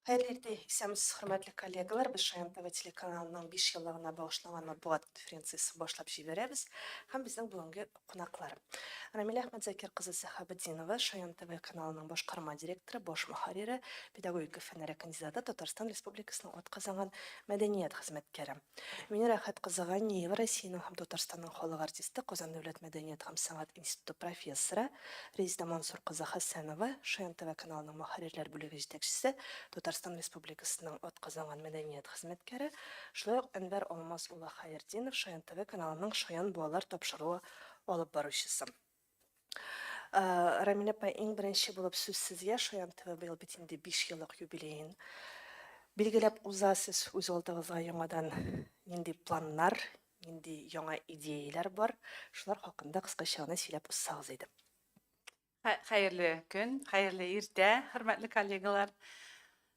Хәерле исәмез, хөрмәтле коллегалар, без Шаян ТВ телеканалының 5 еллыгына багышланган матбугат конференциясын башлап җибәрәбез һәм безнең бүгенге кунаклар. Рамилә Әхмәтзакир кызы Сәхабетдинова, Шаян ТВ каналының башкарма директоры, баш мөхәррире, педагогика фәннәре кандидаты, Татарстан Республикасының атказанган мәдәният хезмәткәре. Мине Рәхәт кызы Ганиева, Россиянең һәм Татарстанның халык артисты, Казан дәүләт мәдәният һәм сәнгать институты профессоры, Резида Мансур кызы Хәсәнова, Шаян ТВ каналының мөхәррирләр бүлеге җитәкчесе, Татарстан Республикасының атказанган мәдәният хезмәткәре, шулай ук Әнвәр Алмаз улы Хаердинов, Шаян ТВ каналының Шаян балалар тапшыруы алып баручысы. Рамилә апа, иң беренче булып сүз сезгә. Шаян ТВ быел бит инде 5 еллык юбилеен билгеләп узасыз. Үз алдыгызга яңадан нинди планнар, нинди яңа идеялар бар? Шулар хакында кыскача гына сөйләп узсагыз иде. Хәерле көн, хәерле иртә, хөрмәтле коллегалар.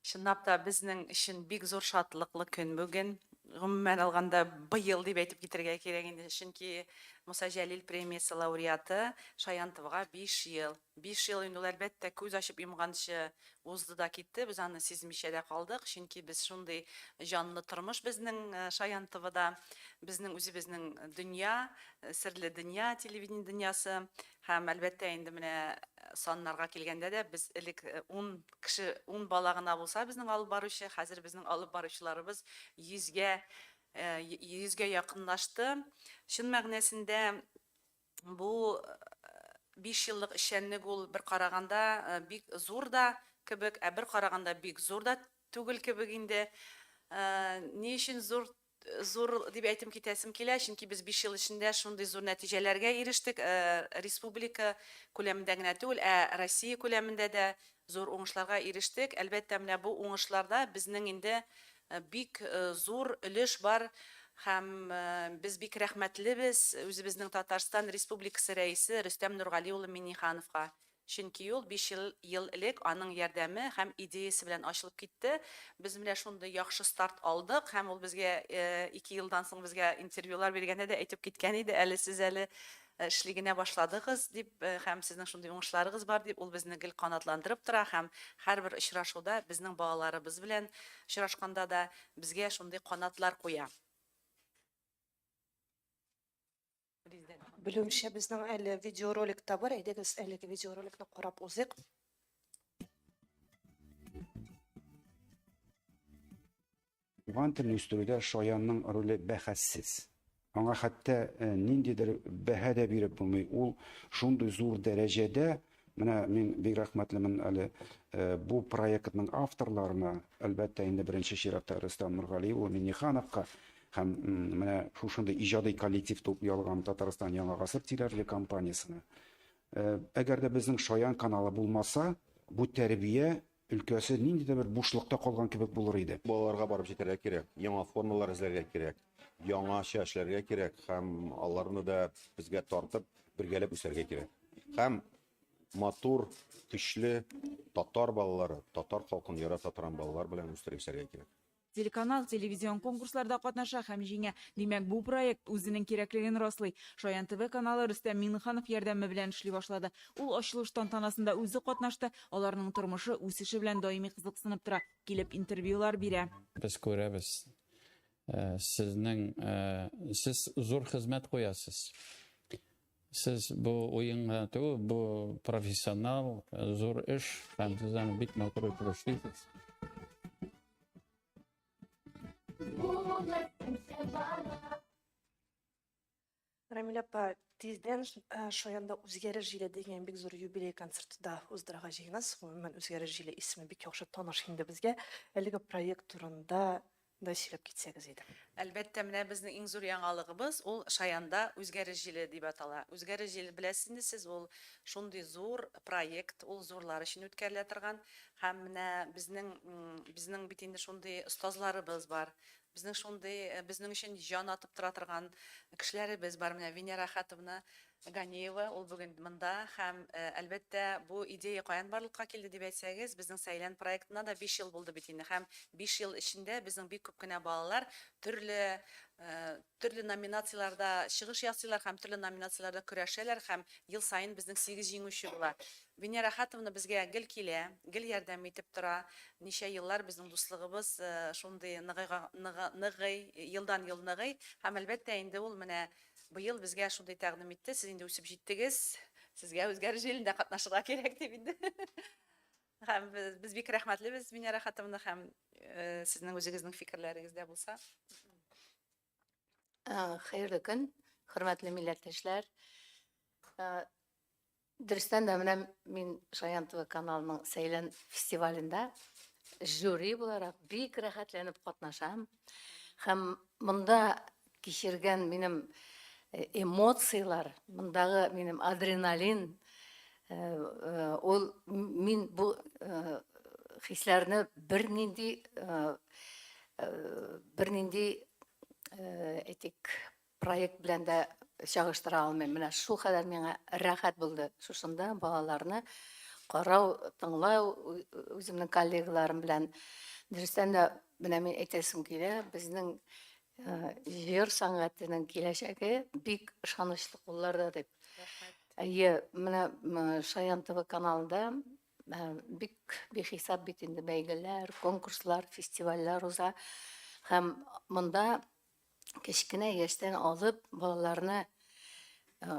Чынлап та безнең өчен бик зур шатлыклы көн бүген. Гомумән алганда быел дип әйтеп китәргә кирәк инде, чөнки Муса Җәлил премиясе лауреаты Шаян ТВга 5 ел. 5 ел инде ул әлбәттә күз ачып йомганчы узды да китте. Без аны сизмичә дә калдык, чөнки без шундый җанлы тормыш безнең Шаян ТВда, безнең үзебезнең дөнья, серле дөнья, телевидение дөньясы һәм әлбәттә инде менә саннарга килгәндә дә без элек 10 кеше, 10 бала гына булса безнең алып баручы, хәзер безнең алып баручыларыбыз 100гә якынлашты. Чын мәгънәсендә бу 5 еллык эшчәнлек ул бер караганда бик зур да кебек, бер караганда бик зур да түгел кебек инде. Ни өчен зур дип әйтем китәсем килә, чөнки без 5 ел эчендә шундый зур нәтиҗәләргә ирештек. Республика күләмендә генә түгел, Россия күләмендә дә зур уңышларга ирештек. Әлбәттә, менә бу уңышларда безнең инде бик зур өлеш бар һәм без бик рәхмәтлебез үзебезнең Татарстан Республикасы рәисе Рөстәм Нургали улы Миңнехановка. Чөнки ул 5 ел элек аның ярдәме һәм идеясе белән ачылып китте. Без менә шундый яхшы старт алдык һәм ул безгә 2 елдан соң безгә интервьюлар биргәндә дә әйтеп киткән иде, әле сез әле эшли генә башладыгыз дип, һәм сезнең шундый уңышларыгыз бар дип, ул безне гел канатландырып тора һәм һәрбер очрашуда безнең балаларыбыз белән очрашканда да безгә шундый канатлар куя. Белүемчә, безнең әле видеоролик та бар. Әйдәгез, әлеге видеороликны карап узыйк. Туган телне үстерүдә Шаянның роле бәхәссез. Аңа хәтта ниндидер бәһә дә биреп булмый. Ул шундый зур дәрәҗәдә, менә мин бик рәхмәтлемен әле бу проектның авторларына, әлбәттә инде беренче чиратта Рөстәм Нургали улы Миңнехановка һәм менә шушындай иҗади коллектив тупланган Татарстан Яңа гасыр телевизия компаниясына. Әгәр дә безнең Шаян каналы булмаса, бу тәрбия өлкәсе ниндидер бер бушлыкта калган кебек булыр иде. Балаларга барып җитәргә кирәк, яңа формалар эзләргә кирәк, яңача эшләргә кирәк һәм аларны да безгә тартып, бергәләп үсәргә кирәк. Һәм матур, көчле татар балалары, татар халкын ярата торган балалар белән үстереп үсәргә кирәк. Телеканал телевизион конкурсларда катнаша һәм җиңә. Димәк, бу проект үзенең кирәклеген раслый. Шаян ТВ каналы Рөстәм Миңнеханов ярдәме белән эшли башлады. Ул ачылыш тантанасында үзе катнашты. Аларның тормышы, үсеше белән даими кызыксынып тора. Килеп интервьюлар бирә. Без күрәбез. Сез зур хезмәт куясыз. Сез бу уенга түгел, бу профессионал, зур эш, һәм сез аны бик матур итеп эшлисез. Рамилә апа, тиздән Шаянда үзгәреш җиле дигән бик зур юбилей концерты да уздырырга җыенасыз. Гомумән, үзгәреш җиле исеме бик яхшы таныш инде безгә. Әлеге проект турында да сөйләп китсәгез иде. Әлбәттә, менә безнең иң зур яңалыгыбыз ул Шаянда үзгәреш җиле дип атала. Үзгәреш җиле беләсез инде сез, ул шундый зур проект, ул зурлар өчен үткәрелә торган һәм менә безнең бит инде шундый остазларыбыз бар. Безнең шундый безнең өчен җан атып тора торган кешеләребез бар. Менә Венера Хатовна Ганиева, ул бүген монда һәм әлбәттә бу идея каян барлыкка килде дип әйтсәгез, безнең Сәйлән проектына да 5 ел булды бит инде һәм 5 ел эчендә безнең бик күп кенә балалар төрле номинацияларда чыгыш ясыйлар һәм төрле номинацияларда көрәшәләр һәм ел сайын безнең 8 җиңүче була. Венера Хатовна безгә гел килә, гел ярдәм итеп тора. Ничә еллар безнең дуслыгыбыз шундый ныгый, елдан ел ныгый һәм әлбәттә инде ул менә быел безгә шундый тәкъдим итте. Сез инде үсеп җиттегез. Сезгә үзгәреш җилендә катнашырга кирәк дип инде. Һәм без бик рәхмәтлебез Венера Хатовна һәм сезнең үзегезнең фикерләрегез дә булса. Хәерле көн, хөрмәтле милләттәшләр. Дөрестән дә менә мин Шаян ТВ каналының Сәйлән фестивалендә жюри буларак бик рәхәтләнеп катнашам. Һәм монда кичергән минем эмоциялар, мондагы минем адреналин, ул мин бу хисләрне бернинди әйтик проект белән дә чагыштыра алмыйм. Менә шул кадәр миңа рәхәт булды. Шушында балаларны карау, тыңлау үземнең коллегаларым белән. Дөрестән дә менә мин әйтәсем килә, безнең җыр сәнгатенең киләчәге бик ышанычлы кулларда дип. Менә Шаян ТВ каналында бик бихисап бит инде бәйгеләр, конкурслар, фестивальләр уза. Һәм монда кечкенә яшьтән алып балаларны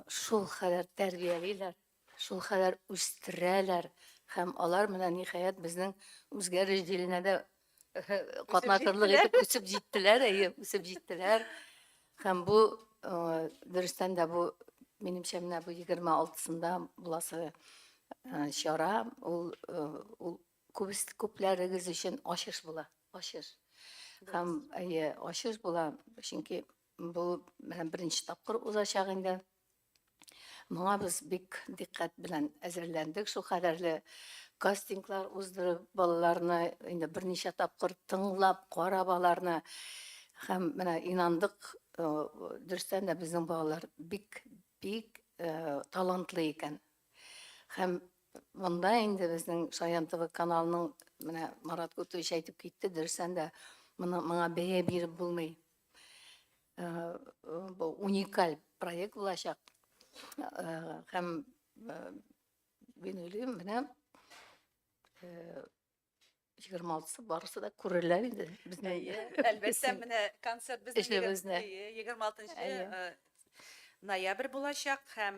шул кадәр тәрбиялиләр, шул кадәр үстерәләр һәм алар менә ниһаять безнең үзгәреш җиленә дә катнашырлык итеп үсеп җиттеләр. Һәм бу дөрестән дә бу минемчә менә бу 26-сында буласы чара, ул күпләрегез өчен ачыш була, ачыш. Һәм ачыш була, чөнки бу менә беренче тапкыр узачак инде. Моңа без бик диккать белән әзерләндек, шул кадәрле кастинглар уздырып, балаларны инде берничә тапкыр тыңлап, карап аларны һәм менә инандык, дөрестән дә безнең балалар бик талантлы икән. Һәм монда инде безнең Шаян ТВ каналының менә Марат Гутович әйтеп китте, дөрестән дә моңа бәя биреп булмый. Бу уникаль проект булачак. Һәм мин уйлыйм, менә 26-сы барысы да күрерләр инде безнең. Әлбәттә менә концерт безнең 26 ноябрь булачак һәм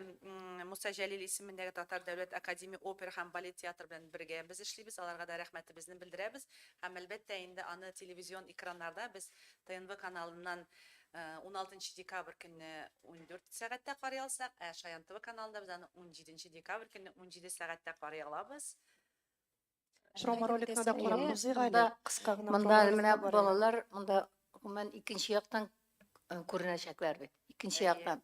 Муса Җәлил исемендәге Татар дәүләт академия опера һәм балет театры белән бергә без эшлибез. Аларга да рәхмәтебезне белдерәбез. Һәм әлбәттә инде аны телевизион экраннарда без ТНВ каналыннан 16 декабрь көнне 14 сәгатьтә карый алсак, Шаян ТВ каналында біз аны 17 декабрь көнне 17 сәгатьтә карый алабыз. Промо-роликны да карап узыйга әле, кыска гына Монда промо-ролик менә бар. балалар, монда гомумән икенче яктан күренәчәкләр бит. Икенче яктан.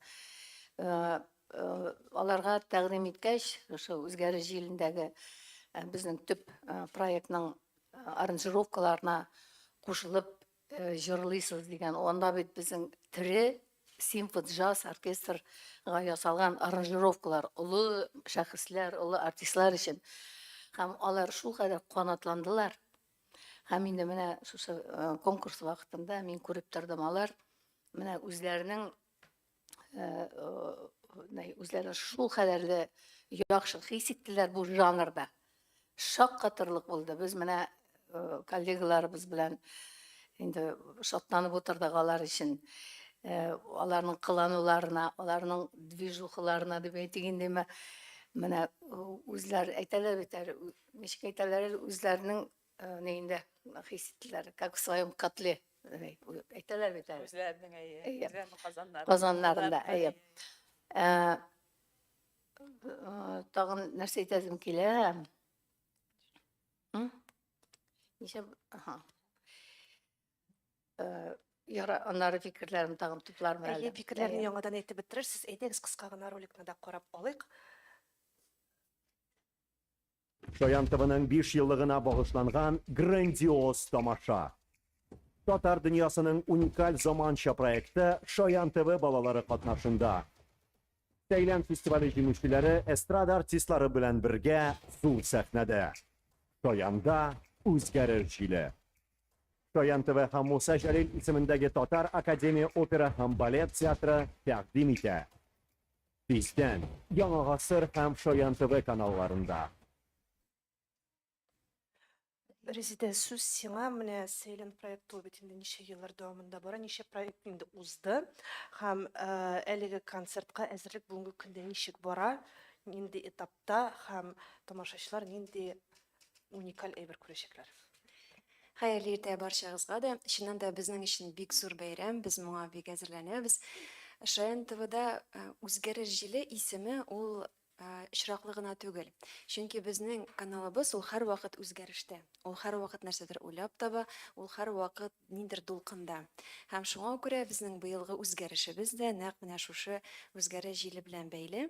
Аларга тәкъдим иткәч, ошо үзгәреш җилендәге безнең төп проектның аранжировкаларына кушылып җырлыйсыз дигән, анда бит безнең тере симфон джаз оркестрга ясалган аранжировкалар, улы шәхесләр, улы артистлар өчен. Һәм алар шул кадәр канатландылар. Һәм инде менә шушы конкурс вакытында мин күреп тордым, алар менә үзләренең шул кадәрле яхшы хис иттеләр бу жанрда. Шаккатырлык булды. Без менә коллегаларыбыз белән инде шатланып утырдык алар өчен. Аларның кылануларына, аларның движухаларына дип әйтгәндә, менә үзләр әйтәләр бит, ничек әйтәләр, үзләренең нәендә хис иттеләр, как в своем котле. Әйтәләр бит. Үзләренең Казаннарында, тагын нәрсә әйтәсем килә. Ничә, яра, аннары фикерләрем тагын туплармын әле. Фикерләрне яңадан әйтеп бетерерсез. Әйдәгез, кыска гына роликны да карап алыйк. Шаян ТВның 5 еллыгына багышланган грандиоз тамаша. Татар дөньясының уникаль заманча проекты Шаян ТВ балалары катнашында. Seylem Festivali җиңүчеләре эстрада артистлары белән бергә зур сәхнәдә. Шоянда үзгәреш җиле. Шоян ТВ һәм Муса Җәлил исемендәге Татар Академия опера һәм балет театры тәкъдим итә. Bizdən Яңа гасыр һәм Шоян ТВ каналларында. Резиде сүз сиңа, менә Сейлен проекты ул бит инде ничә еллар дәвамында бара, ничә проект инде узды һәм әлеге концертка әзерлек бүгенге көндә ничек бара, нинди этапта һәм тамашачылар нинди уникаль әйбер күрәчәкләр. Хәерле иртә барчагызга да. Чыннан да безнең өчен бик зур бәйрәм, без моңа бик әзерләнәбез. Шаян ТВда үзгәреш җиле исеме ул очраклы гына түгел. Чөнки безнең каналыбыз ул һәрвакыт үзгәрештә. Ул һәрвакыт нәрсәдер уйлап таба, ул һәрвакыт ниндер дулкында. Һәм шуңа күрә безнең быелгы үзгәрешебез дә нәкъ менә шушы үзгәреш җиле белән бәйле.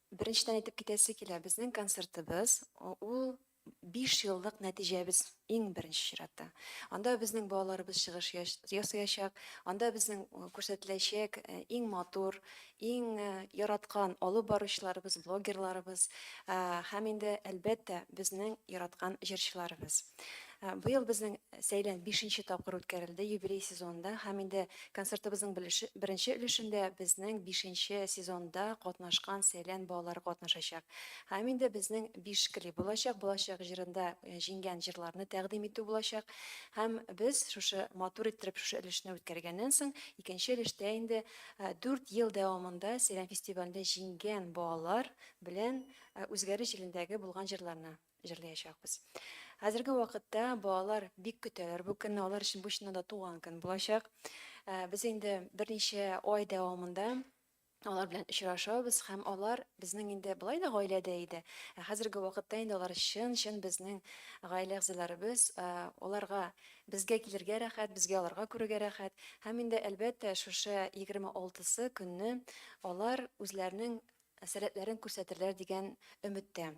Беренчедән әйтеп китәсе килә, безнең концертыбыз ул 5 еллык нәтиҗәбез иң беренче чиратта. Анда безнең балаларыбыз чыгыш ясаячак, анда безнең күрсәтеләчәк иң матур, иң яраткан алып баручыларыбыз, блогерларыбыз һәм инде әлбәттә безнең яраткан җырчыларыбыз. Быел безнең Сейлән 5нче тапкыр үткәрелде юбилей сезонында һәм инде концертыбызның беренче өлешендә безнең 5нче сезонда катнашкан Сейлән балалары катнашачак. Һәм инде безнең 5 клип булачак, булачак җырында җиңгән җырларны тәкъдим итү булачак. Һәм без шушы матур иттереп шушы өлешне үткәргәннән соң, икенче өлештә инде 4 ел дәвамында Сейлән фестивалендә җиңгән балалар белән үзгәреш җилендәге булган җырларны җырлаячакбыз. Хәзерге вакытта балалар бик көтәләр. Бу көнне алар өчен бу чыннан да туган көн булачак. Без инде берничә ай дәвамында алар белән очрашабыз һәм алар безнең инде болай да гаиләдә иде. Хәзерге вакытта инде алар чын безнең гаилә әгъзаларыбыз, аларга безгә килергә рәхәт, безгә аларга күрергә рәхәт. Һәм инде әлбәттә шушы 26-сы көнне алар үзләренең сәләтләрен күрсәтерләр дигән өметтә.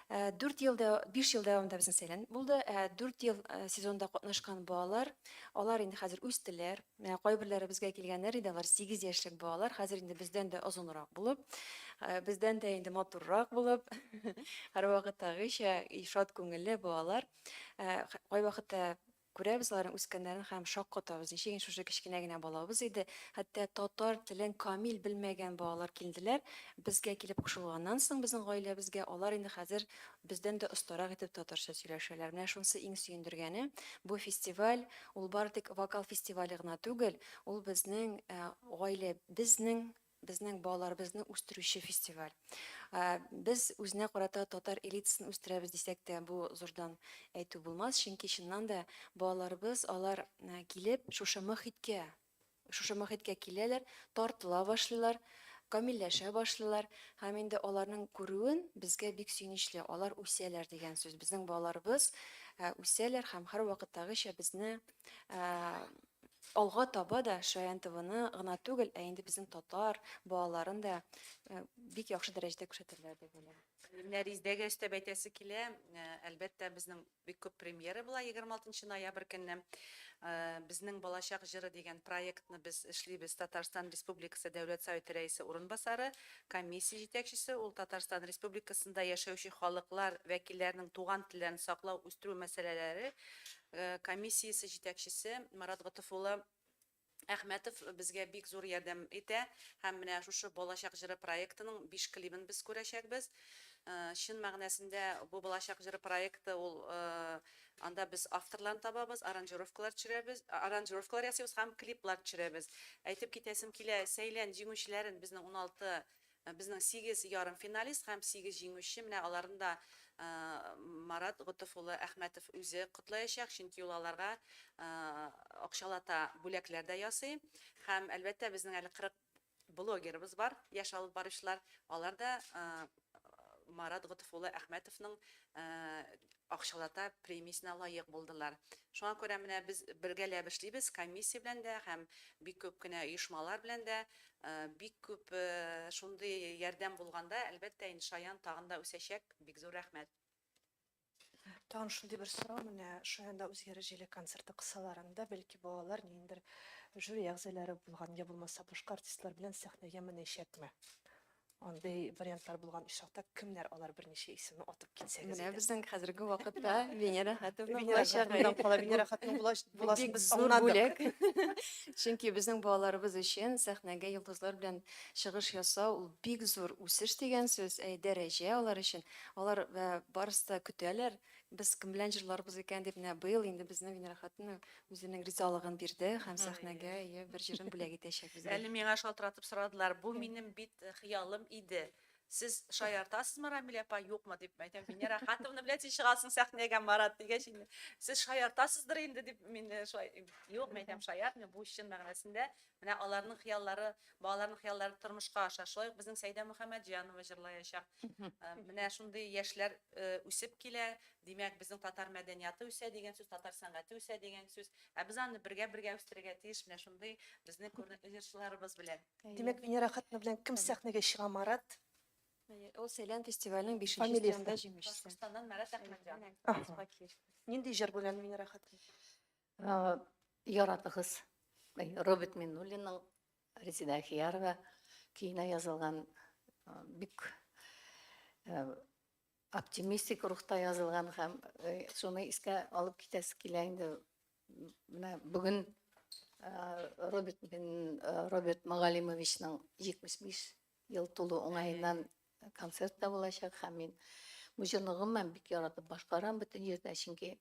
5 ел дәвамында безнең Сейлән булды. 4 ел сезонда катнашкан балалар, алар инде хәзер үстеләр. Кайберләре безгә килгәннәр иде, алар 8 яшьлек балалар, хәзер инде бездән дә озынрак булып, бездән дә инде матуррак булып, һәрвакыттагыча шат күңелле балалар. Кайвакытта күрәбез аларның үскәннәрен һәм шаккатабыз. Ничек шушы кечкенә генә балабыз иде, хәтта татар телен камил белмәгән балалар килделәр. Безгә килеп кушылганнан соң безнең гаиләбезгә алар инде хәзер бездән дә остарак итеп татарча сөйләшәләр. Менә шунысы иң сөендергәне. Бу фестиваль ул бары тик вокал фестивале гына түгел, ул безнең гаилә, безнең балаларыбызны үстерүче фестиваль. Без үзенә карата татар элитасын үстерәбез дисәк тә, бу зурдан әйтү булмас, чөнки чыннан да балаларыбыз алар килеп шушы мөхиткә киләләр, тартыла башлыйлар, камилләшә башлыйлар һәм инде аларның күрүен безгә бик сөенечле, алар үсәләр дигән сүз. Безнең балаларыбыз үсәләр һәм һәрвакыттагыча безне алга таба да Шаян ТВны гына түгел, инде безнең татар балаларын да бик яхшы дәрәҗәдә күрсәтерләр дип уйлыйм. Менә Рездәгә өстәп әйтәсе килә, әлбәттә безнең бик күп премьера була 26 ноябрь көнне. Безнең балачак җыры дигән проектны без эшлибез. Татарстан Республикасы Дәүләт Советы рәисе урынбасары, комиссия җитәкчесе, ул Татарстан Республикасында яшәүче халыклар вәкилләренең туган телләрен саклау, үстерү мәсьәләләре комиссиясе җитәкчесе Марат Гытыф улы Әхмәтов безгә бик зур ярдәм итә һәм менә шушы балачак җыры проектының 5 клибын без күрәчәкбез. Чын мәгънәсендә бу балачак җыры проекты ул анда без авторларны табабыз, аранжировкалар ясыйбыз һәм клиплар төшерәбез. Әйтеп китәсем килә, Сейлән җиңүчеләрен безнең 8 ярым финалист һәм 8 җиңүче, менә аларында Марат Гытыф улы Әхмәтов үзе котлаячак, чөнки ул аларга акчалата бүләкләр дә ясый. Һәм әлбәттә безнең әле 40 блогерыбыз бар, яшь алып баручылар. Алар да Марат Гытыф улы Әхмәтовның акчалата премиясенә лаек булдылар. Шуңа күрә менә без бергәләп эшлибез, комиссия белән дә һәм бик күп кенә оешмалар белән дә бик күп шундый ярдәм булганда, әлбәттә инде Шаян тагын да үсәчәк. Бик зур рәхмәт. Тагын шундый бер сорау, менә Шаянда үзгәреш җиле концерты кысаларында, бәлки балалар ниндер жюри әгъзалары булган, я булмаса башка артистлар белән сәхнәгә менәчәкме? Андый вариантлар булган очракта кемнәр алар берничә исемне атып китсәгез Менә иде. безнең хәзерге вакытта Венера Хәтовна Венера Хатындан кала, Венера Хатынның буласын бик без зур аңладык. бүләк. Чөнки безнең балаларыбыз өчен сәхнәгә йолдызлар белән чыгыш ясау ул бик зур үсеш дигән сүз, дәрәҗә алар өчен. Алар барысы да көтәләр. Без кем белән җырларбыз икән дип менә быел инде безнең Венера Хатынна үзенең ризалыгын бирде һәм сәхнәгә бер җырын бүләк итәчәк безгә. Әле миңа шалтыратып сорадылар. Бу минем бит хыялым иде. Сез шаяртасызмы, Рамил апа, юкмы дип әйтәм. Венера Хатовна белән син чыгасың сәхнәгә, Марат дигәч инде. Сез шаяртасыздыр инде дип мине юк, мен әйтәм, шаяртмыйм. Бу чын мәгънәсендә менә аларның хыяллары, балаларның хыяллары тормышка аша. Шулай ук безнең Сәйдә Мөхәммәтҗанова җырлаячак. Менә шундый яшьләр үсеп килә. Димәк, безнең татар мәдәнияты үсә дигән сүз, татар сәнгате үсә дигән сүз. Без аны бергә үстерергә тиеш. Менә шундый безнең күренекле җырчыларыбыз белән. Димәк, Венера Хатыны белән кем сәхнәгә чыга, Марат? Ул Сәйлән фестиваленең 5нче Фамилиясе. стендында җиңүчесе. Башкортстаннан Марат Әхмәтҗан. Нинди җыр белән Венера Хатын? Яратыгыз. Роберт Миннуллинның Резида Ахиярова кейіне язылған бик оптимистик рухта язылған һәм шуны искә алып китәсе килә инде. Менә бүген Роберт Магалимовичның 75 ел тулу уңаеннан концерт та булачак һәм мин бу җырны гомумән бик яратып башкарам бөтен җирдә, чөнки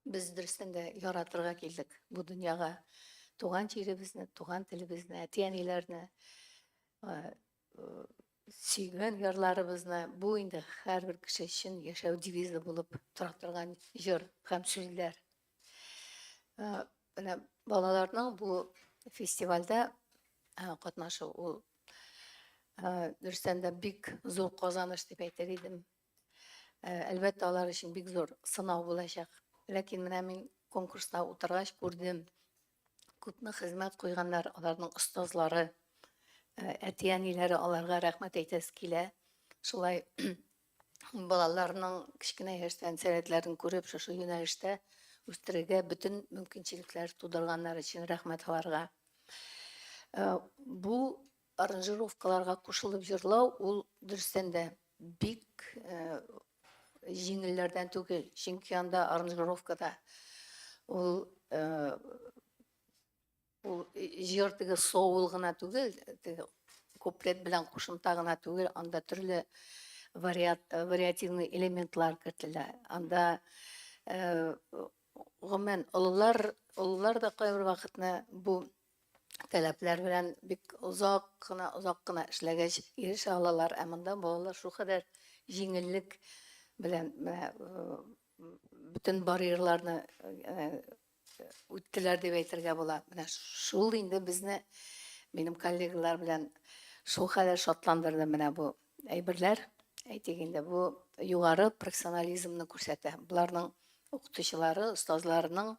без дөрестән дә яратырга килдек бу дөньяга. Туган җиребезне, туган телебезне, әти-әниләрне, сөйгән ярларыбызны, бу инде һәрбер кеше өчен яшәү девизы булып тора торган җыр һәм сүзләр. Менә балаларның бу фестивальдә катнашу ул дөрестән дә бик зур казаныш дип әйтер идем. Әлбәттә, алар өчен бик зур сынау булачак. Ләкин менә мин конкурста утыргач күрдем, күпме хезмәт куйганнар, аларның остазлары, әти-әниләре аларга рәхмәт әйтәсе килә. Шулай балаларның кечкенә яшьтән сәләтләрен күреп, шушы юнәлештә үстерергә бөтен мөмкинчелекләр тудырганнар өчен рәхмәт аларга. Бу аранжировкаларга кушылып җырлау ул дөрестән дә бик җиңелләрдән түгел, чөнки анда аранжировкада ул җыр теге соул гына түгел, куплет белән кушымта гына түгел, анда төрле вариативный элементлар кертелә. Анда гомумән олылар да кайбер вакытны бу таләпләр белән бик озак кына эшләгәч ирешә алалар, ә монда балалар шулкадәр җиңеллек белән бөтен барьерларны үттеләр дип әйтергә була. Менә шул инде безне, минем коллегалар белән шулкадәр шатландырды менә бу әйберләр. Әйтик инде, бу югары профессионализмны күрсәтә. Буларның укытучылары, остазларының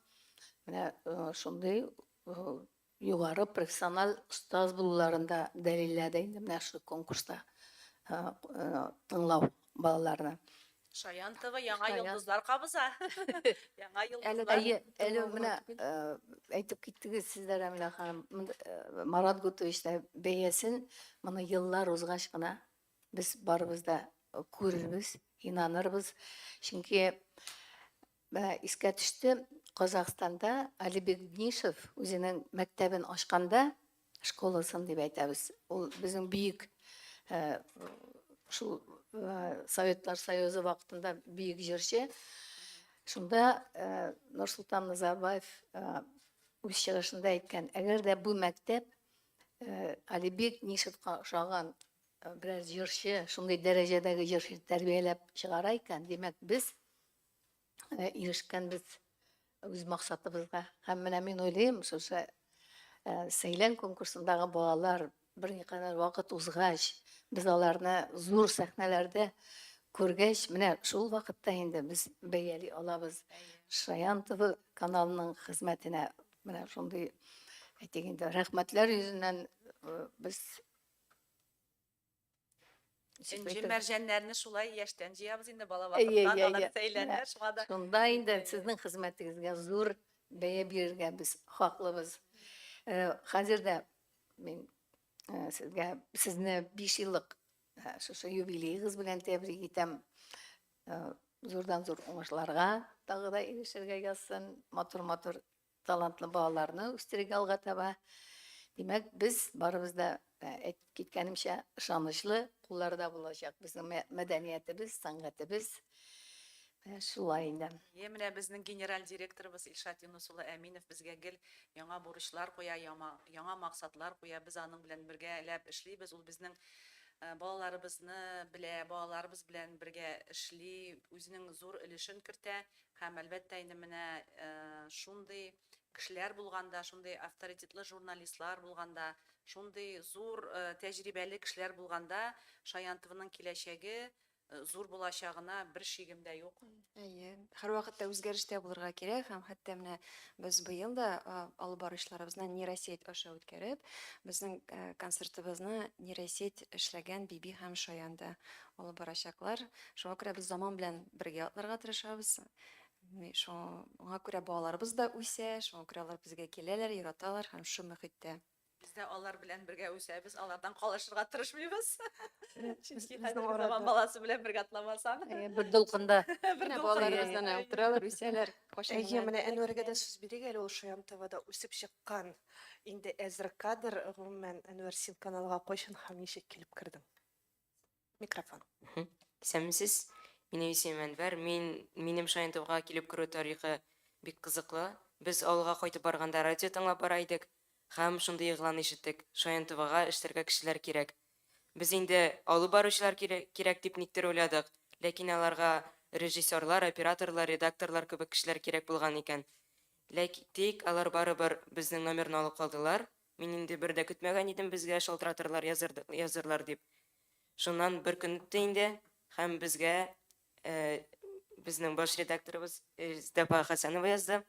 менә шундый югары профессионал остаз булуларында дәлилләде инде менә шу конкурста тыңлау балаларны. Шаян ТВ яңа йолдызлар кабыза. Яңа йолдызлар. Әле менә әйтеп киттегез сездә, Рамила ханым, Марат Гутович та бәясен моны еллар узгач кына без барыбыз да күрербез, инанырбыз. Чөнки искә төште, Казакстанда Алибек Днишев үзенең мәктәбен ачканда, школасын дип әйтәбез. Ул безнең бийек шул Советлар Союзы вакытында бийек җырчы. Шунда Нурсултан Назарбаев үз чыгышында әйткән, әгәр дә бу мәктәп Алибек Днишевка охшаган берәр җырчы, шундый дәрәҗәдәге җырчы тәрбияләп чыгара икән, димәк без ирешкәнбез үз максатыбызга. Һәм менә мин уйлыйм, шушы Сәйлән конкурсындагы балалар берникадәр вакыт узгач, без аларны зур сәхнәләрдә күргәч, менә шул вакытта инде без бәяли алабыз. Шаян ТВ каналының хезмәтенә менә шундый әйтик инде рәхмәтләр йөзеннән без Инҗи мәрҗәннәрне шулай яшьтән җыябыз инде бала вакыттан, алар сәйләнә, шуңа да. Шунда инде сезнең хезмәтегезгә зур бәя бирергә без хаклыбыз. Хәзер дә мин сезгә сезне 5 еллык шушы юбилеегыз белән тәбрик итәм. Зурдан зур уңышларга тагы да ирешергә язсын, матур талантлы балаларны үстерергә алга таба. Димәк, без барыбыз да әйтеп киткәнемчә ышанычлы кулларда булачак безнең мәдәниятебез, сәнгатебез. Шулай инде. Менә безнең генераль директорыбыз Илшат Юнус улы Әминов безгә гел яңа бурычлар куя, яңа максатлар куя. Без аның белән бергәләп эшлибез. Ул безнең балаларыбызны белә, балаларыбыз белән бергә эшли, үзенең зур өлешен кертә. Һәм әлбәттә инде менә шундый кешеләр булганда, шундый авторитетлы журналистлар булганда, шундый зур тәҗрибәле кешеләр булганда, Шаян ТВның киләчәге зур булачагына бер шигем дә юк. Әйе, һәрвакытта үзгәрештә булырга кирәк һәм хәтта менә без быел да алып барышларыбызны нейросеть аша үткәреп, безнең концертыбызны нейросеть эшләгән Биби һәм Шаянда алып барачаклар. Шуңа күрә без заман белән бергә атларга тырышабыз. Шуңа күрә балаларыбыз да үсә, шуңа күрә алар безгә киләләр, яраталар һәм шу мөхиттә. Без дә алар белән бергә үсәбез, алардан калышырга тырышмыйбыз. Чөнки Безнең хәзер арада- заман баласы белән бергә атламасам. Бер дулкында. Менә балаларыбыздан утыралар, үсәләр. Әйе, менә Әнвәргә дә сүз бирик әле ул Шаян ТВда үсеп чыккан инде әзер кадр, гомумән Әнвәр, син каналга кайчан һәм ничек килеп кирдең? Микрофон. Исәнмесез, минем исемем Әнвәр. Минем Шаян ТВга килеп керү тарихы бик кызыклы. Без авылга кайтып барганда радио тыңлап бара идек. Һәм шундый игълан ишеттек. Шаян ТВга эшләргә кешеләр кирәк. Без инде алып баручылар кирәк дип никтер уйладык, ләкин аларга режиссерлар, операторлар, редакторлар кебек кешеләр кирәк булган икән. Ләкин алар барыбер безнең номерны алып калдылар. Мин инде бер дә көтмәгән идем безгә шалтыратырлар, язырлар дип. Шуннан бер көн үтте инде һәм безгә безнең баш редакторыбыз Зәпа Хәсәнова язды.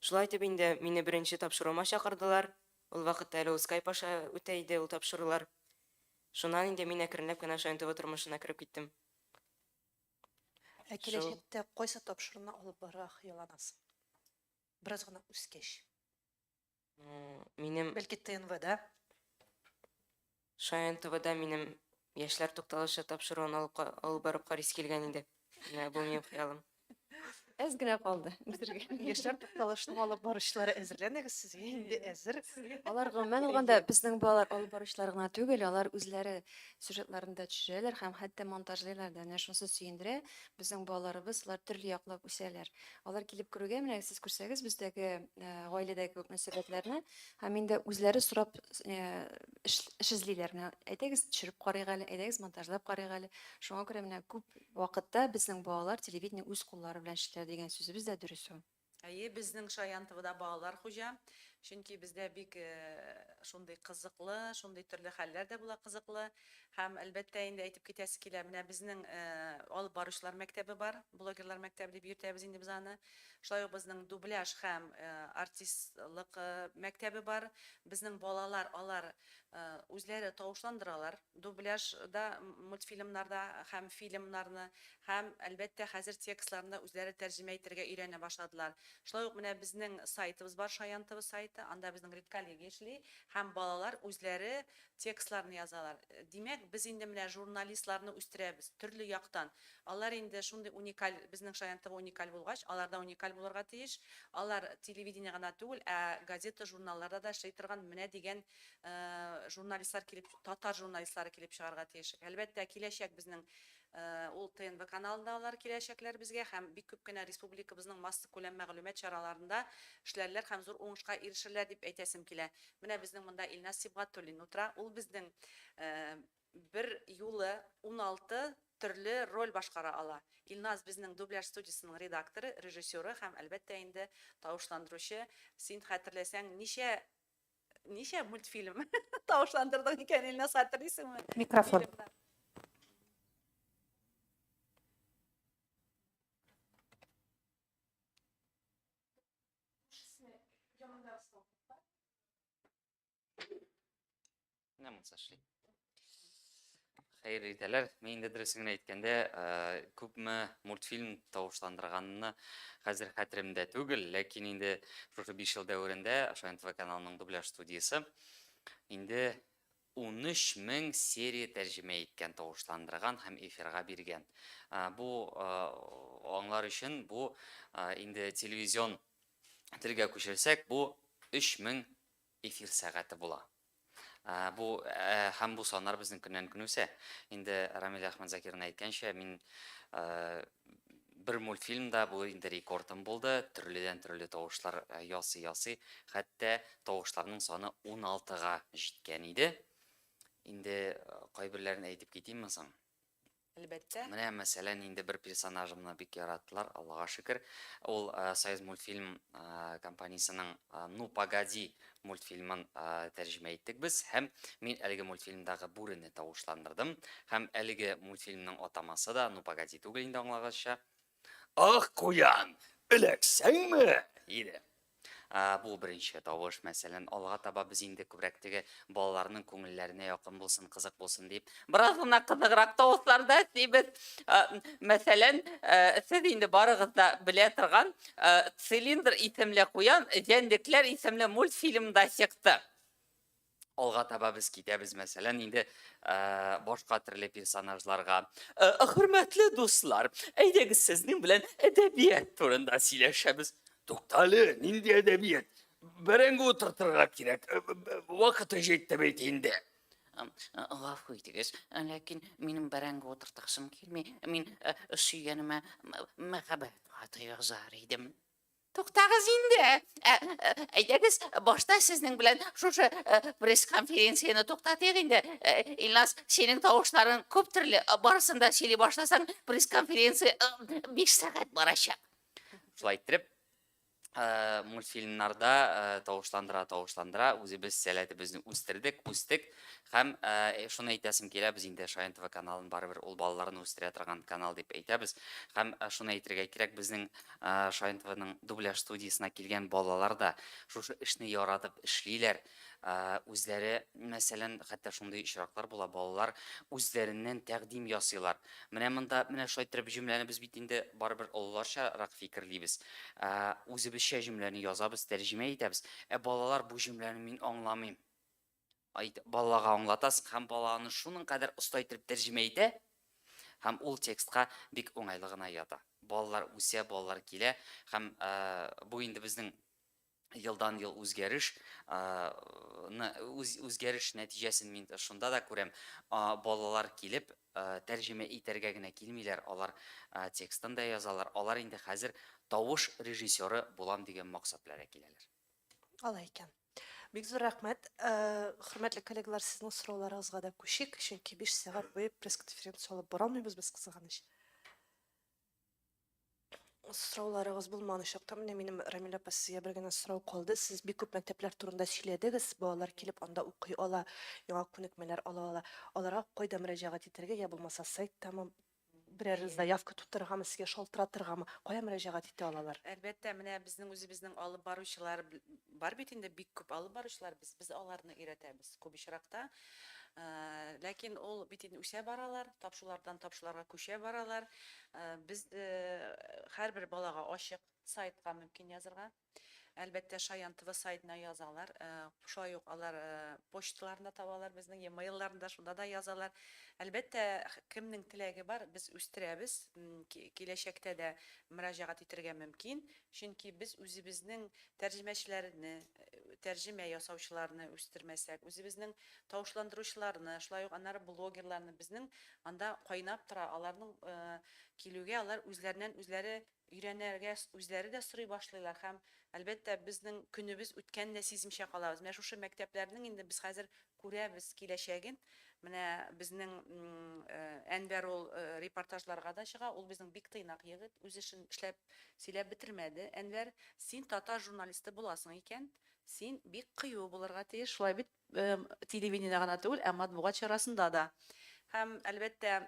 Шулай итеп инде мине беренче тапшыруыма чакырдылар. Ул вакытта әле ул Skype аша үтә иде ул тапшырулар. Шуннан инде мин әкренләп кенә Шаян ТВ тормышына кереп киттем. Киләчәктә кайсы тапшыруны алып барырга хыялланасың? Бераз гына үскәч. Минем Бәлки ТНВда? Шаян ТВда минем яшьләр тукталышы тапшыруын алып барып карыйсы килгән иде. Менә бу минем хыялым. Әз генә калды. Яшьләр тукталышының алып баручылары әзерләнегез, сезгә инде әзер. Алар гомумән алганда безнең балалар алып баручылар гына түгел, алар үзләре сюжетларында төшерәләр һәм хәтта монтажлыйлар да. Менә шунысы сөендерә, безнең балаларыбыз алар төрле яклап үсәләр. Алар килеп керүгә, менә сез күрсәгез, бездәге гаиләдәге күп мөнәсәбәтләрне һәм инде үзләре сорап эш эзлиләр. Менә әйтәгез, төшереп карыйк әле, әйтәгез, монтажлап карыйк әле. Шуңа күрә менә күп вакытта безнең балалар телевидение үз куллары белән эшләр дигән сүзебез дә дөрес ул. Әйе, безнең Шаян ТВда балалар хуҗа. Чөнки бездә бик шундый кызыклы, шундый төрле хәлләр дә була кызыклы. Һәм әлбәттә инде әйтеп китәсе килә, менә безнең алып баручылар мәктәбе бар, блогерлар мәктәбе дип йөртәбез инде без аны. Шулай ук безнең дубляж һәм артистлык мәктәбе бар. Безнең балалар алар үзләре тавышландыралар. Дубляжда, мультфильмнарда һәм фильмнарны һәм әлбәттә хәзер текстларны үзләре тәрҗемә итәргә өйрәнә башладылар. Шулай ук менә безнең сайтыбыз бар, Шаян ТВ сайты, анда безнең редколлеги эшли һәм балалар үзләре текстларны язалар. Димәк, без инде менә журналистларны үстерәбез төрле яктан. Алар инде шундый уникаль, безнең Шаян ТВ уникаль булгач, алар да уникаль булырга тиеш. Алар телевидение гына түгел, газета, журналларда да эшли торган менә дигән журналистлар килеп, татар журналистлары килеп чыгарга тиеш. Әлбәттә, киләчәк безнең ул ТНВ каналында алар киләчәкләр безгә һәм бик күп кенә республикабызның масса күләм мәгълүмат чараларында эшләрләр һәм зур уңышка ирешерләр дип әйтәсем килә. Менә безнең монда Илназ Сибгатуллин утыра. Ул безнең бер юлы 16 төрле роль башкара ала. Илназ безнең дубляж студиясының редакторы, режиссеры һәм әлбәттә инде тавышландыручы. Син хәтерләсәң, ничә мультфильм тавышландырдың икән, Илназ, хәтерлисеңме? Микрофон. Hayır итәләр. Мен инде дөресен әйткәндә, күпме мультфильм тавышландырганны хәзер хәтеремдә түгел, ләкин инде шушы 5 ел дәверендә ШНТВ каналының дубляж студиясе инде 13 000 серия тәрҗемә иткән, тавышландырган һәм эфирга биргән. Бу аңлар өчен бу инде телевизион телгә күчерсәк, бу 3000 эфир сәгате була. Бу һәм бу саннар безнең көннән көн үсә. Инде Рамил Әхмәтзакирның әйткәнчә, мин бер мультфильмда бу инде рекордым булды. Төрледән төрле тавышлар ясый, хәтта тавышларның саны 16-га җиткән иде. Инде кайберләрен әйтеп китимме соң? Әлбәттә. Менә мәсәлән, инде бер персонажымны бик яраттылар, Аллага шөкер. Ул Союз мультфильм компаниясының Ну погоди мультфильмын тәрҗемә иттек без һәм мин әлеге мультфильмдагы бүрене тавышландырдым һәм әлеге мультфильмның атамасы да Ну погоди түгел инде аңлагызча. Ах, куян, эләксәңме? Иде. Бу беренче тавыш, мәсәлән, алга таба без инде күбрәк теге балаларның күңелләренә якын булсын, кызык булсын дип, бераз гына кызыграк тавышларда дибез. Мәсәлән, сез инде барыгыз да белә торган Цилиндр исемле куян Җәндекләр исемле мультфильмда чыкты. Алга таба без китәбез, мәсәлән, инде башка төрле персонажларга. Хөрмәтле дуслар, әйдәгез сезнең белән әдәбият турында сөйләшәбез. Туктале, нинди әдәбият? Бәрәңге утыртырга кирәк. Вакыты җитте бит инде. Гафу итегез, ләкин минем бәрәңге утыртаксым килми. Мин сөйгәнемә мәхәббәт хаты язар идем. Туктагыз инде. Әйдәгез, башта сезнең белән шушы пресс-конференцияны туктатыйк инде. Илназ, синең тавышларың күп төрле. Барысын да сөйли башласаң, пресс-конференция 5 сәгать барачак. Шулай итеп, мультфильмнарда тавышландыра, үзебез сәләтебезне үстек һәм шуны әйтәсем килә, без инде ШНТВ каналын барыбер ул балаларны үстерә торган канал дип әйтәбез һәм шуны әйтергә кирәк, безнең ШНТВның дубляж студиясына килгән балалар да шушы эшне яратып эшлиләр. Үзләре, мәсәлән, хәтта шундый очраклар була, балалар үзләреннән тәкъдим ясыйлар. Менә монда, менә шулай итеп җөмләне без бит инде барыбер олыларчарак фикерлибез. Үзебезчә җөмләне язабыз, тәрҗемә итәбез. Балалар бу җөмләне мин аңламыйм. Балага аңлатасың һәм баланы шуның кадәр оста итеп тәрҗемә итә һәм ул текстка бик уңайлы гына ята. Балалар үсә, балалар килә һәм бу инде безнең елдан-ел үзгәреш нәтиҗәсен мин шунда да күрәм. Балалар килеп тәрҗемә итәргә генә килмиләр, алар текстын да язалар. Алар инде хәзер тавыш режиссеры булам дигән максат белән киләләр. Алай икән. Бик зур рәхмәт. Хөрмәтле коллегалар, сезнең сорауларыгызга да күчик, чөнки 5 сәгать буе пресс-конференция алып бара алмыйбыз без кызганыч. Сорауларыгыз булмаган чакта менә минем Рамил апа сезгә бер генә сорау калды. Сез бик күп мәктәпләр турында сөйләдегез. Балалар килеп анда укый ала, яңа күнекмәләр ала. Аларга кайда мөрәҗәгать итәргә, я булмаса сайттамы берәр заявка тутырыргамы, сезгә шалтыратыргамы, кая мөрәҗәгать итә алалар? Әлбәттә, менә безнең үзебезнең алып баручылар бар бит инде, бик күп алып баручылар, без аларны өйрәтәбез күп очракта. Ләкин ул бит инде үсә баралар, тапшулардан тапшуларга күчә баралар. Без һәрбер балага ачык сайтка мөмкин язырга. Әлбәттә, ШНТВ сайтына язалар. Шулай ук алар почталарында табалар, безнең e-maillарында шунда да язалар. Әлбәттә, кемнең теләге бар, без үстерәбез. Киләчәктә дә мөрәҗәгать итәргә мөмкин. Чөнки без үзебезнең тәрҗемәчеләрне, тәрҗемә ясаучыларны үстермәсәк, үзебезнең тавышландыручыларны, шулай ук аннары блогерларны безнең анда кайнап тора. Аларның килүгә, алар үзләреннән үзләре өйрәнергә, үзләре дә сорый башлыйлар һәм әлбәттә безнең көнебез үткән дә сизмичә калабыз. Менә шушы мәктәпләрнең инде без хәзер күрәбез киләчәген. Менә безнең Әнвәр ул репортажларга да чыга. Ул безнең бик тыйнак егет, үз эшен эшләп сөйләп бетермәде. Әнвәр, син татар журналисты буласың икән, син бик кыю булырга тиеш. Шулай бит телевидениедә гына түгел, ә матбугат чарасында да. Һәм әлбәттә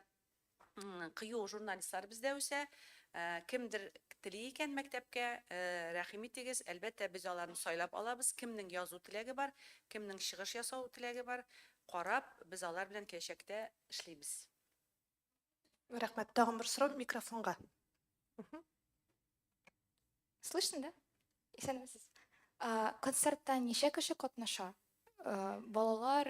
кыю журналистлар бездә үсә. Кемдер тели икән мәктәпкә, рәхим итегез. Әлбәттә, без аларны сайлап алабыз. Кемнең язу теләге бар, кемнең чыгыш ясау теләге бар. Карап, без алар белән киләчәктә эшлибез. Рәхмәт. Тагын бер сорау микрофонга. Слышно, да? Исәнмесез. Концертта ничә кеше катнаша? Балалар,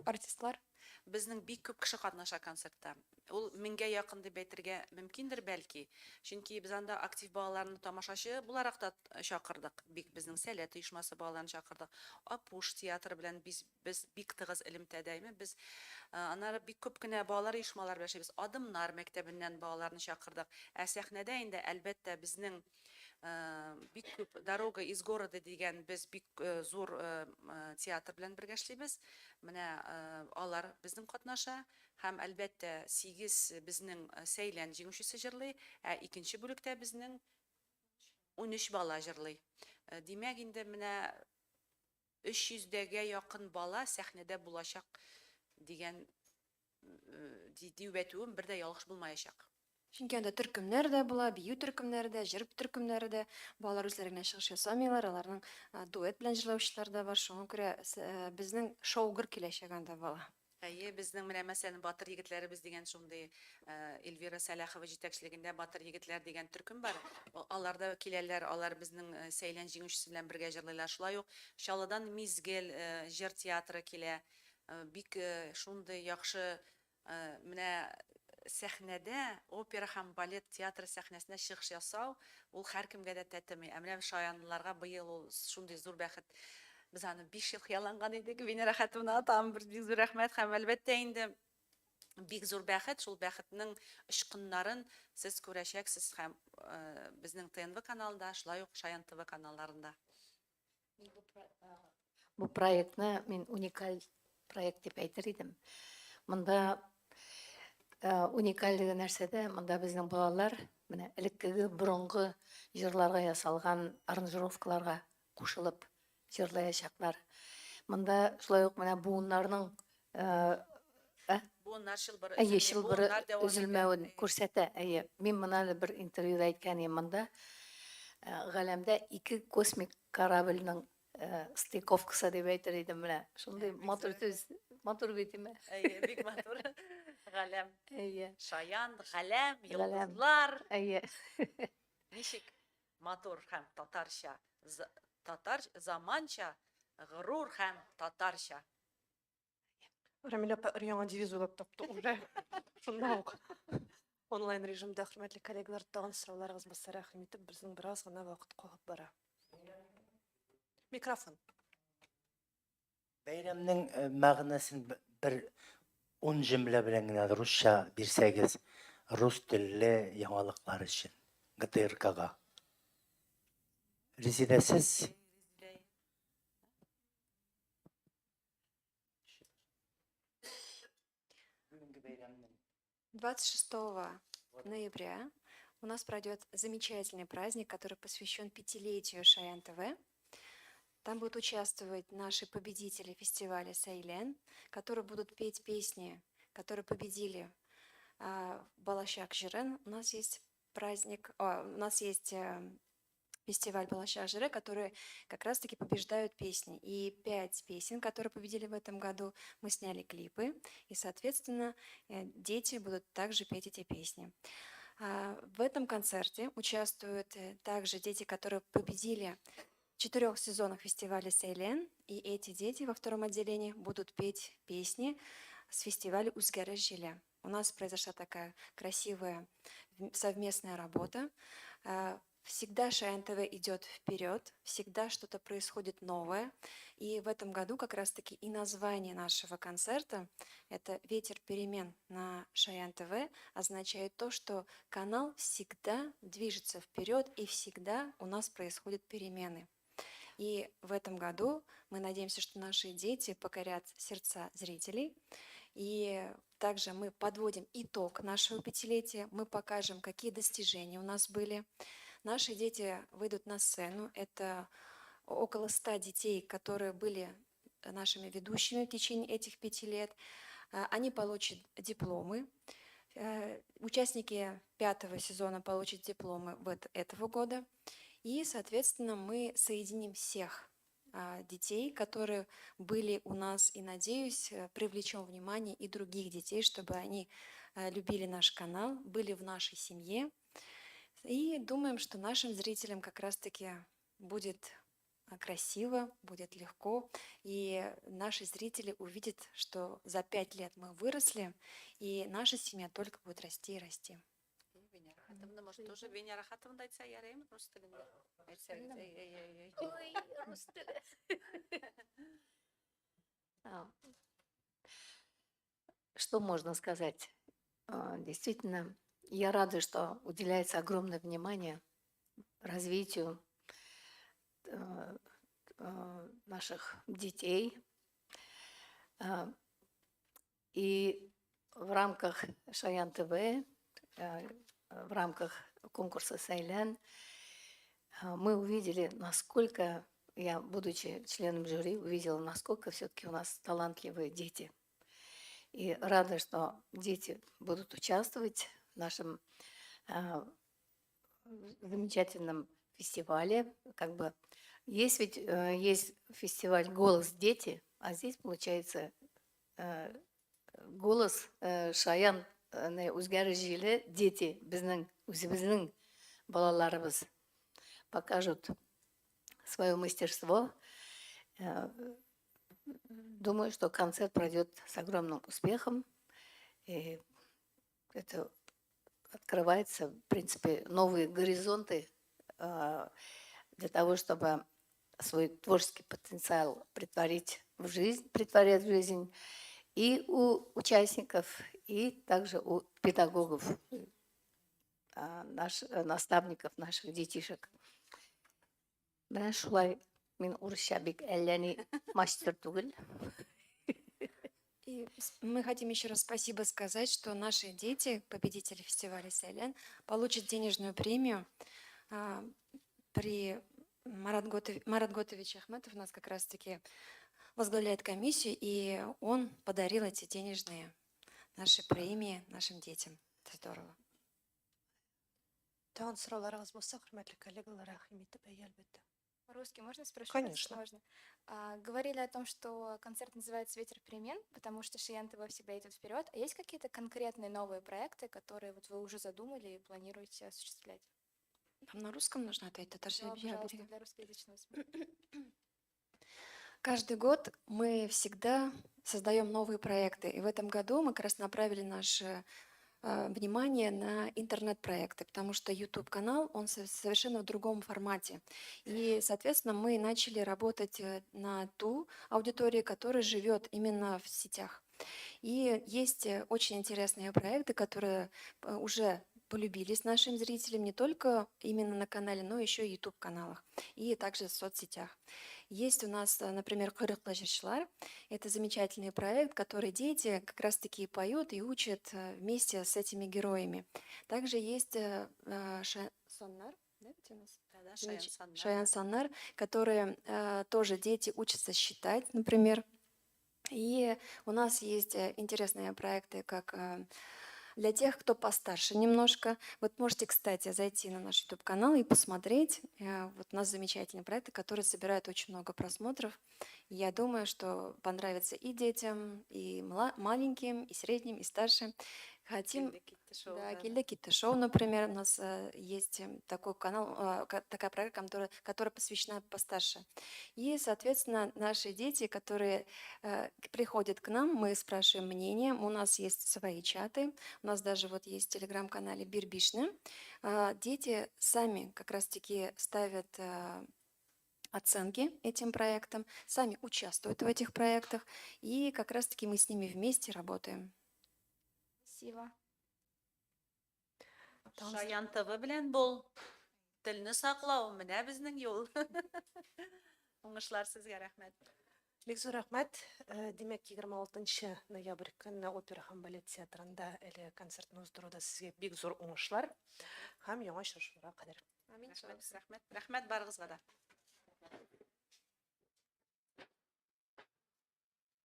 артистлар? Безнең бик күп кеше катнаша концертта. Ул 1000гә якын дип әйтергә мөмкиндер бәлки. Чөнки без анда актив балаларны тамашачы буларак та чакырдык. Бик безнең сәләт оешмасы балаларны чакырдык. Апуш театры белән без бик тыгыз элемтәдәйме. Без аннары бик күп кенә балалар оешмалар белән эшлибез. Адымнар мәктәбеннән балаларны чакырдык. Ә сәхнәдә инде әлбәттә безнең бик күп дорога из города дигән без бик зур театр белән бергә эшлибез. Менә алар безнең катнаша һәм әлбәттә 8 безнең сәйлән җиңүчесе җырлый, ә икенче бүлектә безнең 13 бала җырлый. Димәк инде менә 300дәгә якын бала сәхнәдә булачак дигән диюбәтүем бер дә ялгыш булмаячак. Чөнки анда төркемнәр дә була, бию төркемнәре дә, җыр төркемнәре дә, балалар үзләренә чыгыш ясамыйлар, аларның дуэт белән җырлаучылар да бар. Шуңа күрә безнең шоугыр киләчәк анда бала. Әйе, безнең менә мәсәлән Батыр егетләребез дигән шундый Эльвира Сәләхова җитәкчелегендә Батыр егетләр дигән төркем бар. Алар да киләләр, алар безнең сәйлән җиңүчесе белән бергә җырлыйлар. Шулай ук Чаллыдан Мизгел җыр театры килә. Бик шундый яхшы менә сәхнәдә опера һәм балет театры сәхнәсенә чыгыш ясау, ул һәркемгә дә тәтеми. Менә шаянлыларга быел ул шундый зур бәхет. Без аны 5 ел хыялланган идек. Венера Хәтүмнәгә тагын бер бик зур рәхмәт һәм әлбәттә инде бик зур бәхет. Шул бәхетнең очкыннарын сез күрәчәксез һәм безнең ТНВ каналында, шулай ук Шаян ТВ каналларында. Бу проектны мин уникаль проект дип әйтер идем. Монда уникальлыгы нәрсәдә, монда безнең балалар менә элеккеге борынгы җырларга ясалган аранжировкаларга кушылып җырлаячаклар. Монда шулай ук менә буыннарның Буыннар чылбыры чылбыры өзелмәвен күрсәтә. Мин моны бер интервьюда әйткән идем. Монда галәмдә 2 космик корабльнең стыковкасы дип әйтер идем менә. Шундый матур төз, матур бит име? Бик матур. Галәм. Шаян, галәм, Галәм. йолдызлар. Ничек? Матур һәм татарча. Татар заманча, горур һәм татарча. Рамиля яңа девиз уйлап тапты уже. Шунда ук. Онлайн режимда хөрмәтле коллегалар, тагын сорауларыгыз булса рәхим итеп, безнең бераз гына вакыт калып бара. Микрофон. Бәйрәмнең мәгънәсен бер 10 җөмлә белән генә русча бирсәгез, рус телле яңалыклар өчен ГТРКга. Резидә, сез 26 ноября у нас пройдет замечательный праздник, который посвящен 5-летию Шаян ТВ. Там будут участвовать наши победители фестиваля Сәйлән, которые будут петь песни, которые победили Балашак Жырын. У нас есть праздник, у нас есть фестиваль Балашак Жыры, которые как раз-таки побеждают песни. И 5 песен, которые победили в этом году, мы сняли клипы, и, соответственно, дети будут также петь эти песни. В этом концерте участвуют также дети, которые победили 4 сезонах фестиваля Сәйлән, и эти дети во втором отделении будут петь песни с фестиваля Үзгәреш җиле. У нас произошла такая красивая совместная работа. Всегда Шаян ТВ идет вперед, всегда что-то происходит новое. И в этом году как раз-таки и название нашего концерта, это «Ветер перемен» на Шаян ТВ, означает то, что канал всегда движется вперед и всегда у нас происходят перемены. И в этом году мы надеемся, что наши дети покорят сердца зрителей. И также мы подводим итог нашего 5-летия, мы покажем, какие достижения у нас были. Наши дети выйдут на сцену. Это около 100 детей, которые были нашими ведущими в течение этих 5 лет. Они получат дипломы. Участники 5-го сезона получат дипломы этого года. И, соответственно, мы соединим всех детей, которые были у нас, и, надеюсь, привлечем внимание и других детей, чтобы они любили наш канал, были в нашей семье. И думаем, что нашим зрителям как раз-таки будет красиво, будет легко. И наши зрители увидят, что за 5 лет мы выросли, и наша семья только будет расти и расти. Венера Хатовна, может, тоже Венера Хатовна айтса ярайм рус телендә? Әйтсәгез, әй. Ой, рус теле. Что можно сказать? Действительно, я рада, что уделяется огромное внимание развитию наших детей. И в рамках Шаян ТВ, в рамках конкурса Сайлян, мы увидели, насколько, я, будучи членом жюри, увидела, насколько все-таки у нас талантливые дети. И рада, что дети будут участвовать в нашем замечательном фестивале. Как бы есть ведь есть фестиваль «Голос дети», а здесь получается голос Шаян үзгәреш җиле дети, безнең үзебезнең балаларыбыз покажут свое мастерство. Думаю, что концерт пройдет с огромным успехом. И это открывается, в принципе, новые горизонты для того, чтобы свой творческий потенциал притворять в жизнь и у участников, и также у педагогов, наставников наших детишек. Менә шулай мин урысча бик әлләни мастер түгел. И мы хотим еще раз спасибо сказать, что наши дети, победители фестиваля Сайлян, получат денежную премию. При Марат Готович Ахметов у нас как раз-таки возглавляет комиссию, и он подарил эти денежные наши премии нашим детям. Это здорово. Тагын сорауларыгыз булса, хөрмәтле коллегалар, рәхим итеп, әлбәттә. Русский можно спросить? Конечно. Можно. Говорили о том, что концерт называется «Ветер перемен», потому что Шаян ТВ всегда идет вперед. А есть какие-то конкретные новые проекты, которые вот вы уже задумали и планируете осуществлять? Вам на русском нужно ответить? Да, пожалуйста, для русскоязычного СМИ. Каждый год мы всегда создаем новые проекты. И в этом году мы как раз направили наше внимание на интернет-проекты, потому что YouTube-канал, он совершенно в другом формате. И, соответственно, мы начали работать на ту аудиторию, которая живет именно в сетях. И есть очень интересные проекты, которые уже полюбились нашим зрителям не только именно на канале, но еще и YouTube-каналах и также в соцсетях. Есть у нас, например, «Кырыклы жырчылар». Это замечательный проект, который дети как раз-таки поют и учат вместе с этими героями. Также есть Соннар, да, где у нас? Шаян Соннар, которые тоже дети учатся считать, например. И у нас есть интересные проекты, как для тех, кто постарше немножко. Вот можете, кстати, зайти на наш YouTube-канал и посмотреть. Вот у нас замечательные проекты, которые собирают очень много просмотров. Я думаю, что понравится и детям, и маленьким, и средним, и старшим. Хотим... Да, Кильда Китти Шоу, например, у нас есть такой канал, такая программа, которая посвящена постарше. И, соответственно, наши дети, которые приходят к нам, мы спрашиваем мнение, у нас есть свои чаты, у нас даже вот есть в телеграм-канале Бирбишны. Дети сами как раз-таки ставят оценки этим проектам, сами участвуют в этих проектах, и как раз-таки мы с ними вместе работаем. Спасибо. Шаян ТВ белән бул. Телне саклау менә безнең юл. Уңышлар сезгә рәхмәт. Бик зур рәхмәт. Димәк, 26 ноябрь көнне опера һәм балет театрында әле концертны уздыруда сезгә бик зур уңышлар һәм яңа очрашуларга кадәр. Амин. Рәхмәт. Рәхмәт барыгызга да.